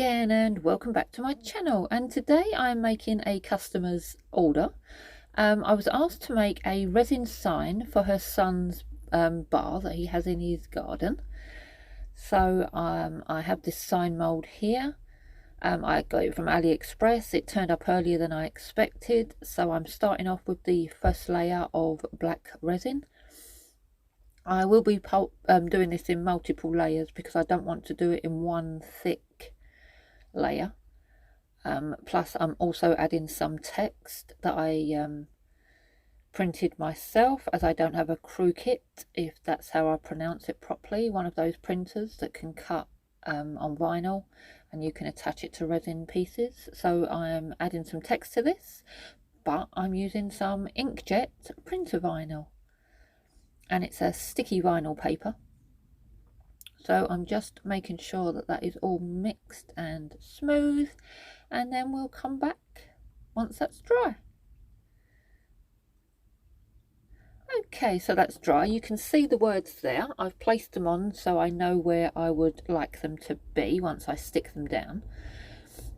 again and welcome back to my channel, and today I'm making a customer's order. I was asked to make a resin sign for her son's bar that he has in his garden. So I have this sign mold here. I got it from AliExpress. It turned up earlier than I expected, so I'm starting off with the first layer of black resin. I will be doing this in multiple layers because I don't want to do it in one thick layer. Plus I'm also adding some text that I printed myself, as I don't have a Cricut, if that's how I pronounce it properly, one of those printers that can cut on vinyl and you can attach it to resin pieces. So I'm adding some text to this, but I'm using some inkjet printer vinyl, and it's a sticky vinyl paper. So I'm just making sure that that is all mixed and smooth, and then we'll come back once that's dry. Okay, so that's dry. You can see the words there. I've placed them on so I know where I would like them to be once I stick them down.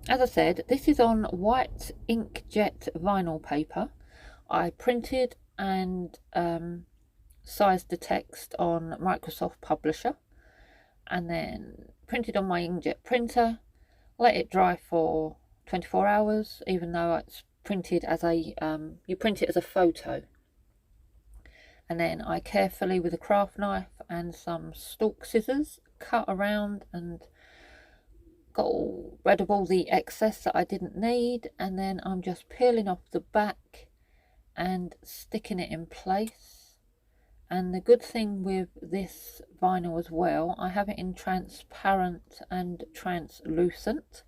As I said, this is on white inkjet vinyl paper. I printed and sized the text on Microsoft Publisher, and then printed on my inkjet printer, let it dry for 24 hours, even though it's printed as a, you print it as a photo. And then I carefully, with a craft knife and some stalk scissors, cut around and got rid of all the excess that I didn't need. And then I'm just peeling off the back and sticking it in place. And the good thing with this vinyl as well, I have it in transparent and translucent.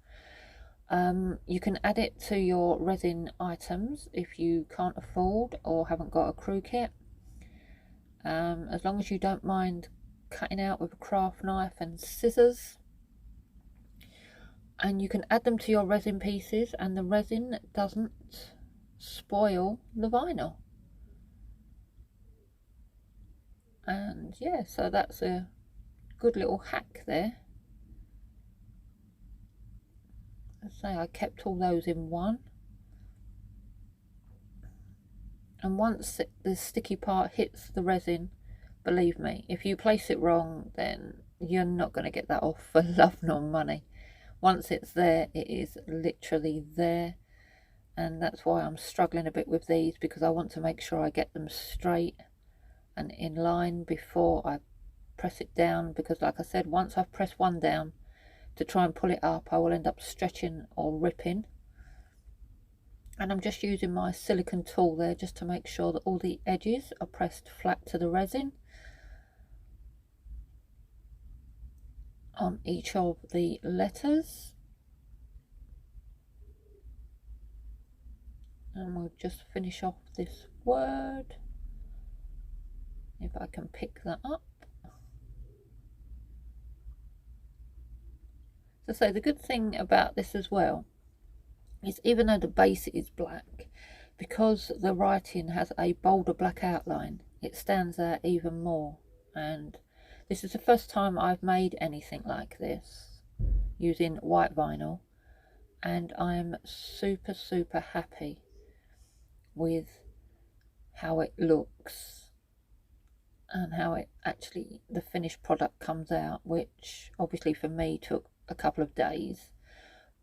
You can add it to your resin items if you can't afford or haven't got a Cricut. As long as you don't mind cutting out with a craft knife and scissors. And you can add them to your resin pieces and the resin doesn't spoil the vinyl. And yeah, so that's a good little hack there. As I say, I kept all those in one. And once the sticky part hits the resin, believe me, if you place it wrong, then you're not going to get that off for love nor money. Once it's there, it is literally there. And that's why I'm struggling a bit with these, because I want to make sure I get them straight and in line before I press it down, because like I said, once I've pressed one down to try and pull it up, I will end up stretching or ripping. And I'm just using my silicone tool there just to make sure that all the edges are pressed flat to the resin on each of the letters. And we'll just finish off this word, if I can pick that up. So the good thing about this as well is, even though the base is black, because the writing has a bolder black outline, it stands out even more. And this is the first time I've made anything like this using white vinyl, and I'm super happy with how it looks and how it actually, the finished product comes out, which obviously for me took a couple of days,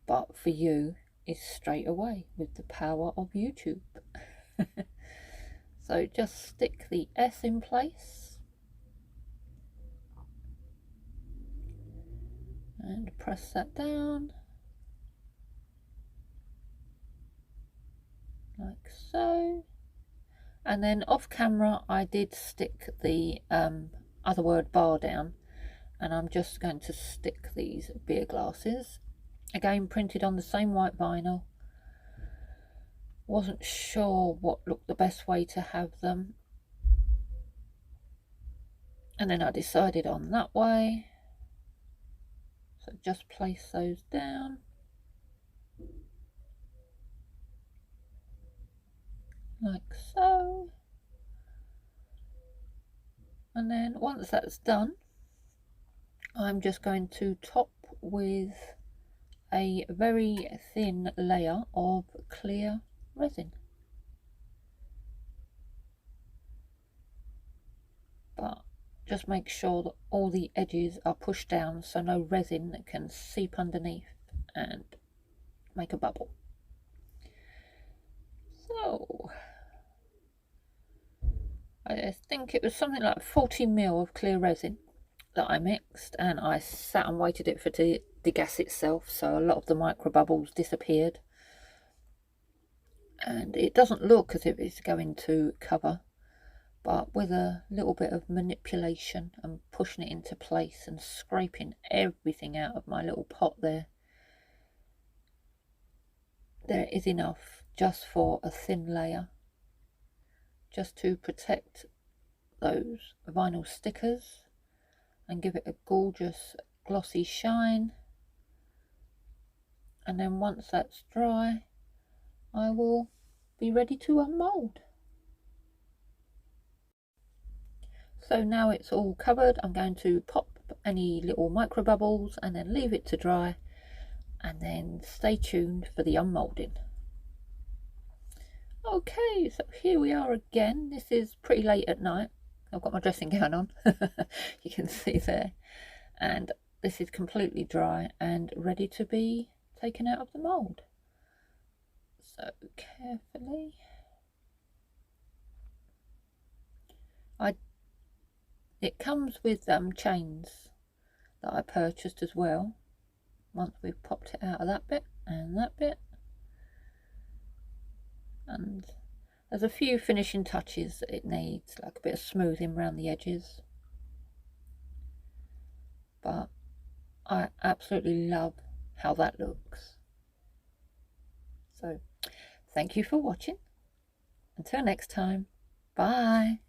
but for you is straight away with the power of YouTube. So just stick the S in place and press that down like so. And then off camera I did stick the other word bar down, and I'm just going to stick these beer glasses, again printed on the same white vinyl. Wasn't sure what looked the best way to have them, and then I decided on that way. So just place those down like so. And then once that's done, I'm just going to top with a very thin layer of clear resin. But just make sure that all the edges are pushed down so no resin can seep underneath and make a bubble. So I think it was something like 40 ml of clear resin that I mixed, and I sat and waited it for it to degas itself, so a lot of the micro bubbles disappeared, and it doesn't look as if it's going to cover, but with a little bit of manipulation and pushing it into place and scraping everything out of my little pot there is enough just for a thin layer, just to protect those vinyl stickers and give it a gorgeous glossy shine. And then once that's dry, I will be ready to unmold. So now it's all covered, I'm going to pop any little micro bubbles and then leave it to dry, and then stay tuned for the unmolding. Okay, so here we are again. This is pretty late at night. I've got my dressing gown on, you can see there, and this is completely dry and ready to be taken out of the mould. So carefully, it comes with chains that I purchased as well, once we've popped it out of that bit and that bit. And there's a few finishing touches that it needs, like a bit of smoothing around the edges. But I absolutely love how that looks. So thank you for watching. Until next time, bye.